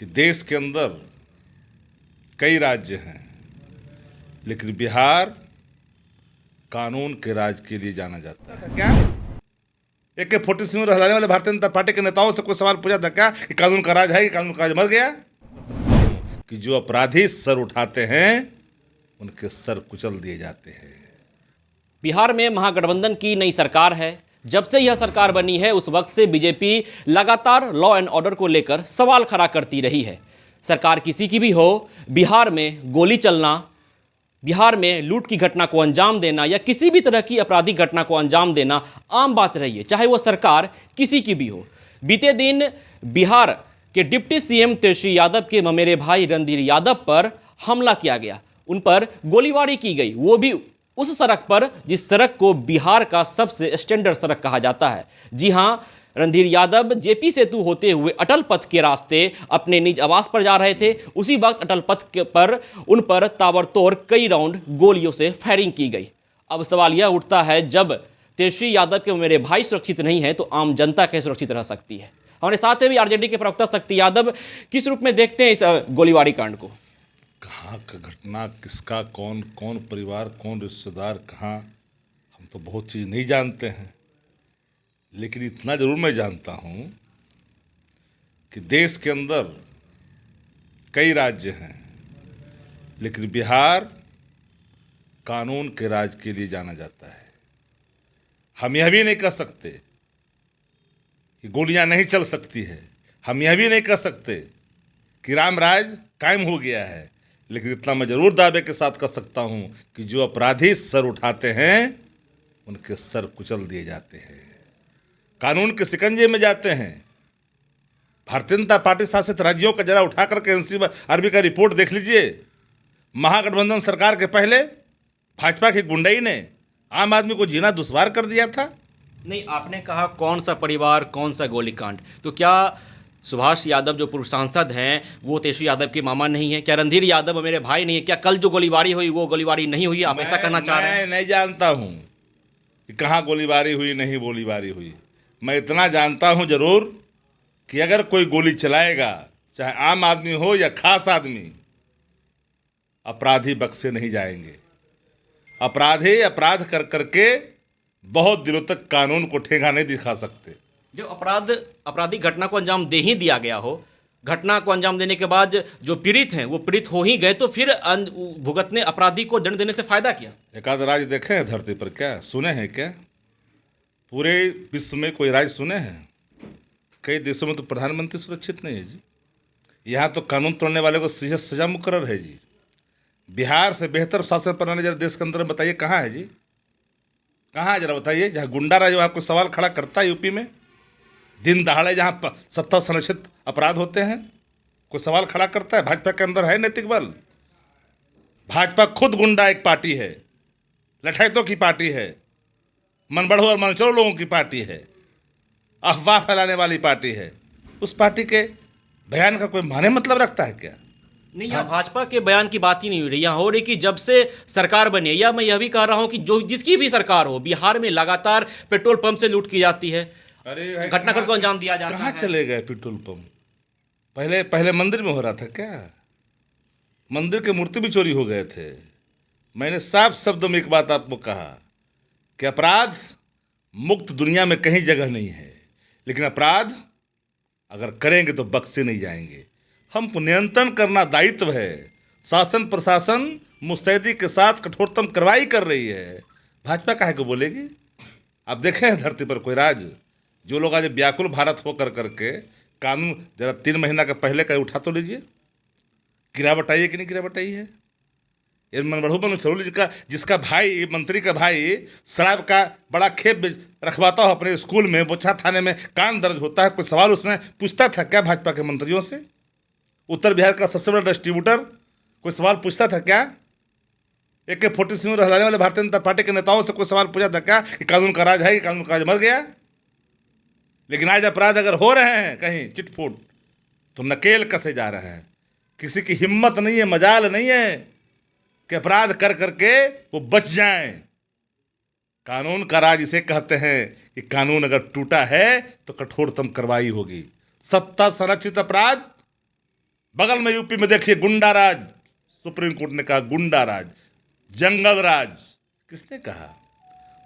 कि देश के अंदर कई राज्य हैं, लेकिन बिहार कानून के राज के लिए जाना जाता है। क्या AK-47 में रहने वाले भारतीय जनता पार्टी के नेताओं से कोई सवाल पूछा था क्या कि कानून का राज है कि कानून का राज मर गया? कि जो अपराधी सर उठाते हैं उनके सर कुचल दिए जाते हैं। बिहार में महागठबंधन की नई सरकार है। जब से यह सरकार बनी है उस वक्त से बीजेपी लगातार लॉ एंड ऑर्डर को लेकर सवाल खड़ा करती रही है। सरकार किसी की भी हो, बिहार में गोली चलना, बिहार में लूट की घटना को अंजाम देना या किसी भी तरह की आपराधिक घटना को अंजाम देना आम बात रही है, चाहे वो सरकार किसी की भी हो। बीते दिन बिहार के डिप्टी सीएम तेजस्वी यादव के ममेरे भाई रणधीर यादव पर हमला किया गया, उन पर गोलीबारी की गई, वो भी उस सड़क पर जिस सड़क को बिहार का सबसे स्टैंडर्ड सड़क कहा जाता है। जी हां, रणधीर यादव जेपी सेतु होते हुए अटल पथ के रास्ते अपने निज आवास पर जा रहे थे। उसी वक्त अटल पथ पर उन पर ताबड़तोड़ कई राउंड गोलियों से फायरिंग की गई। अब सवाल यह उठता है, जब तेजस्वी यादव के मेरे भाई सुरक्षित नहीं है तो आम जनता कैसे सुरक्षित रह सकती है? हमारे साथ भी आरजेडी के प्रवक्ता शक्ति यादव, किस रूप में देखते हैं इस गोलीबारी कांड को? कहाँ का घटना, किसका, कौन कौन परिवार, कौन रिश्तेदार, कहाँ, हम तो बहुत चीज़ नहीं जानते हैं। लेकिन इतना जरूर मैं जानता हूँ कि देश के अंदर कई राज्य हैं, लेकिन बिहार कानून के राज के लिए जाना जाता है। हम यह भी नहीं कह सकते कि गोलियां नहीं चल सकती है, हम यह भी नहीं कह सकते कि राम राज कायम हो गया है, लेकिन इतना मैं जरूर दावे के साथ कह सकता हूं कि जो अपराधी सर उठाते हैं उनके सर कुचल दिए जाते हैं, कानून के शिकंजे में जाते हैं। भारतीय जनता पार्टी शासित राज्यों का जरा उठा करके एनसीआरबी का रिपोर्ट देख लीजिए। महागठबंधन सरकार के पहले भाजपा की गुंडाई ने आम आदमी को जीना दुश्वार कर दिया था। नहीं, आपने कहा कौन सा परिवार, कौन सा गोलीकांड, तो क्या सुभाष यादव जो पूर्व सांसद हैं वो तेजस्वी यादव के मामा नहीं है? क्या रणधीर यादव मेरे भाई नहीं है? क्या कल जो गोलीबारी हुई वो गोलीबारी नहीं हुई? आप ऐसा कहना चाह रहे हैं? मैं नहीं जानता हूं कि कहाँ गोलीबारी हुई, नहीं गोलीबारी हुई। मैं इतना जानता हूं जरूर कि अगर कोई गोली चलाएगा, चाहे आम आदमी हो या खास आदमी, अपराधी बख्शे नहीं जाएंगे। अपराधी अपराध कर करके बहुत दिनों तक कानून को ठेंगा नहीं दिखा सकते। जो आपराधिक घटना को अंजाम दे ही दिया गया हो, घटना को अंजाम देने के बाद जो पीड़ित हैं वो पीड़ित हो ही गए, तो फिर भुगतने अपराधी को दंड देने से फायदा क्या? एक आध राज्य देखे हैं धरती पर, क्या सुने हैं? क्या पूरे विश्व में कोई राज्य सुने हैं? कई देशों में तो प्रधानमंत्री सुरक्षित नहीं है जी। यहाँ तो कानून तोड़ने वाले को सजा मुकर्रर है जी। बिहार से बेहतर शासन प्रणाली जरा देश के अंदर बताइए कहाँ है जी? कहाँ है जरा बताइए? जहाँ गुंडा राज वहाँ कोई सवाल खड़ा करता है? यूपी में दिन दहाड़े जहाँ सत्ता संरक्षित अपराध होते हैं कोई सवाल खड़ा करता है? भाजपा के अंदर है नैतिक बल? भाजपा खुद गुंडा एक पार्टी है, लठैतों की पार्टी है, मनबढ़ो और मनचोर लोगों की पार्टी है, अफवाह फैलाने वाली पार्टी है। उस पार्टी के बयान का कोई माने मतलब रखता है क्या? नहीं, यहाँ भाजपा के बयान की बात ही नहीं हो रही, यहाँ हो रही कि जब से सरकार बनी है, या मैं यह भी कह रहा हूँ कि जो जिसकी भी सरकार हो, बिहार में लगातार पेट्रोल पंप से लूट की जाती है, घटनाक्रम को अंजाम दिया जाता है। कहाँ चले गए पेट्रोल पंप? पहले मंदिर में हो रहा था क्या? मंदिर के मूर्ति भी चोरी हो गए थे। मैंने साफ शब्दों में एक बात आपको कहा कि अपराध मुक्त दुनिया में कहीं जगह नहीं है, लेकिन अपराध अगर करेंगे तो बख्शे नहीं जाएंगे। हमको नियंत्रण करना दायित्व है। शासन प्रशासन मुस्तैदी के साथ कठोरतम कार्रवाई कर रही है। भाजपा काहे को बोलेगी? आप देखें हैं धरती पर कोई राज जो लोग आज व्याकुल भारत हो कर करके कानून जरा 3 महीना का पहले का उठा तो लीजिए, गिरावट आई है कि नहीं गिरावट आई है? ये मनबढ़ो मनचोर जिसका भाई, मंत्री का भाई शराब का बड़ा खेप रखवाता हो अपने स्कूल में, बोछा थाने में कांड दर्ज होता है, कोई सवाल उसने पूछता था क्या भाजपा के मंत्रियों से? उत्तर बिहार का सबसे बड़ा डिस्ट्रीब्यूटर कोई सवाल पूछता था क्या? AK-47 में रहने वाले भारतीय जनता पार्टी के नेताओं से कोई सवाल पूछा था क्या कि कानून का राज है कि कानून का राज मर गया? लेकिन आज अपराध अगर हो रहे हैं कहीं चिटफुट तो नकेल कसे जा रहे हैं। किसी की हिम्मत नहीं है, मजाल नहीं है कि अपराध कर करके वो बच जाएं। कानून का राज इसे कहते हैं कि कानून अगर टूटा है तो कठोरतम कार्रवाई होगी। सत्ता संरक्षित अपराध बगल में यूपी में देखिए गुंडा राज, सुप्रीम कोर्ट ने कहा गुंडा राज, जंगल राज। किसने कहा?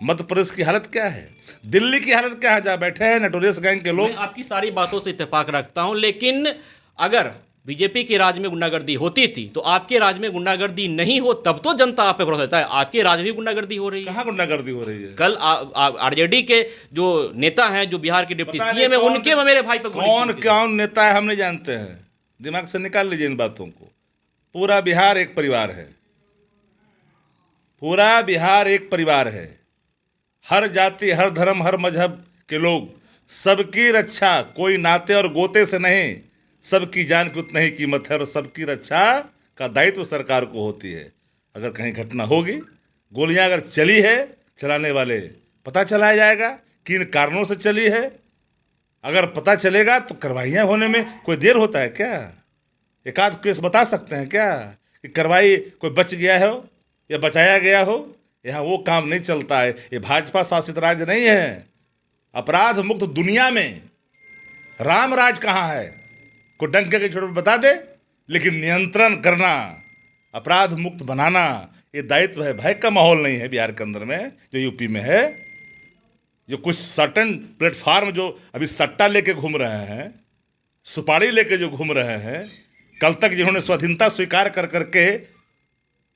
मध्य प्रदेश की हालत क्या है, दिल्ली की हालत क्या है, जहां बैठे हैं नटोरियस गैंग के लोग। मैं आपकी सारी बातों से इत्तेफाक रखता हूं, लेकिन अगर बीजेपी के राज में गुंडागर्दी होती थी तो आपके राज में गुंडागर्दी नहीं हो, तब तो जनता आप पे भरोसा देता है। आपके राज में गुंडागर्दी हो रही है। कहाँ गुंडागर्दी हो रही है? कल आरजेडी के जो नेता हैं, जो बिहार के डिप्टी सीएम है, उनके मेरे भाई पे कौन कौन नेता है हम नहीं जानते हैं, दिमाग से निकाल लीजिए इन बातों को। पूरा बिहार एक परिवार है, पूरा बिहार एक परिवार है। हर जाति, हर धर्म, हर मजहब के लोग, सबकी रक्षा कोई नाते और गोते से नहीं, सबकी जान की उतना ही कीमत है और सबकी रक्षा का दायित्व सरकार को होती है। अगर कहीं घटना होगी, गोलियां अगर चली है, चलाने वाले पता चलाया जाएगा कि इन कारणों से चली है। अगर पता चलेगा तो कार्रवाइयाँ होने में कोई देर होता है क्या? एक आध केस बता सकते हैं क्या कि कार्रवाई कोई बच गया हो या बचाया गया हो? यहाँ वो काम नहीं चलता है। ये भाजपा शासित राज्य नहीं है। अपराध मुक्त दुनिया में राम राज कहाँ है? कोई डंके के छोटे बता दे, लेकिन नियंत्रण करना, अपराध मुक्त बनाना, ये दायित्व है। भय का माहौल नहीं है बिहार के अंदर में जो यूपी में है। जो कुछ सर्टन प्लेटफार्म जो अभी सट्टा लेके घूम रहे हैं, सुपारी लेके जो घूम रहे हैं, कल तक जिन्होंने स्वाधीनता स्वीकार कर करके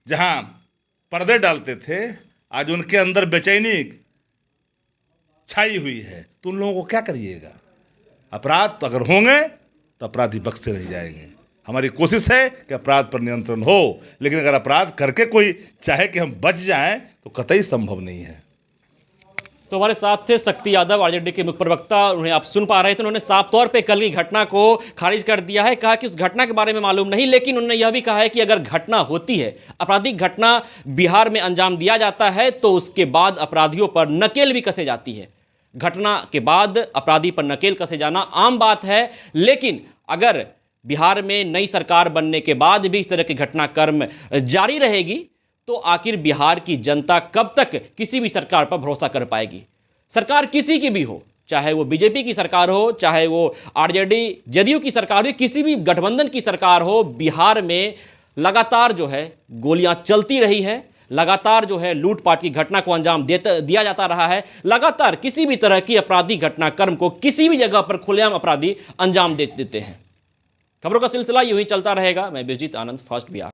जहां पर्दे डालते थे, आज उनके अंदर बेचैनी छाई हुई है। तो उन लोगों को क्या करिएगा? अपराध तो अगर होंगे तो अपराधी बख्शे नहीं जाएंगे। हमारी कोशिश है कि अपराध पर नियंत्रण हो, लेकिन अगर अपराध करके कोई चाहे कि हम बच जाएं तो कतई संभव नहीं है। तो हमारे साथ थे शक्ति यादव, आरजेडी के मुख्य प्रवक्ता। उन्हें आप सुन पा रहे थे, उन्होंने साफ तौर पे कल की घटना को खारिज कर दिया है। कहा कि उस घटना के बारे में मालूम नहीं, लेकिन उन्होंने यह भी कहा है कि अगर घटना होती है, आपराधिक घटना बिहार में अंजाम दिया जाता है, तो उसके बाद अपराधियों पर नकेल भी कसे जाती है। घटना के बाद अपराधी पर नकेल कसे जाना आम बात है, लेकिन अगर बिहार में नई सरकार बनने के बाद भी इस तरह की घटनाक्रम जारी रहेगी, तो आखिर बिहार की जनता कब तक किसी भी सरकार पर भरोसा कर पाएगी? सरकार किसी की भी हो, चाहे वो बीजेपी की सरकार हो, चाहे वो आरजेडी जदयू की सरकार हो, किसी भी गठबंधन की सरकार हो, बिहार में लगातार जो है गोलियां चलती रही है, लगातार जो है लूटपाट की घटना को अंजाम दिया जाता रहा है, लगातार किसी भी तरह की आपराधिक घटनाक्रम को किसी भी जगह पर खुलेआम अपराधी अंजाम दे देते हैं। खबरों का सिलसिला यूं ही चलता रहेगा। मैं बिरजीत आनंद, फर्स्ट बिहार।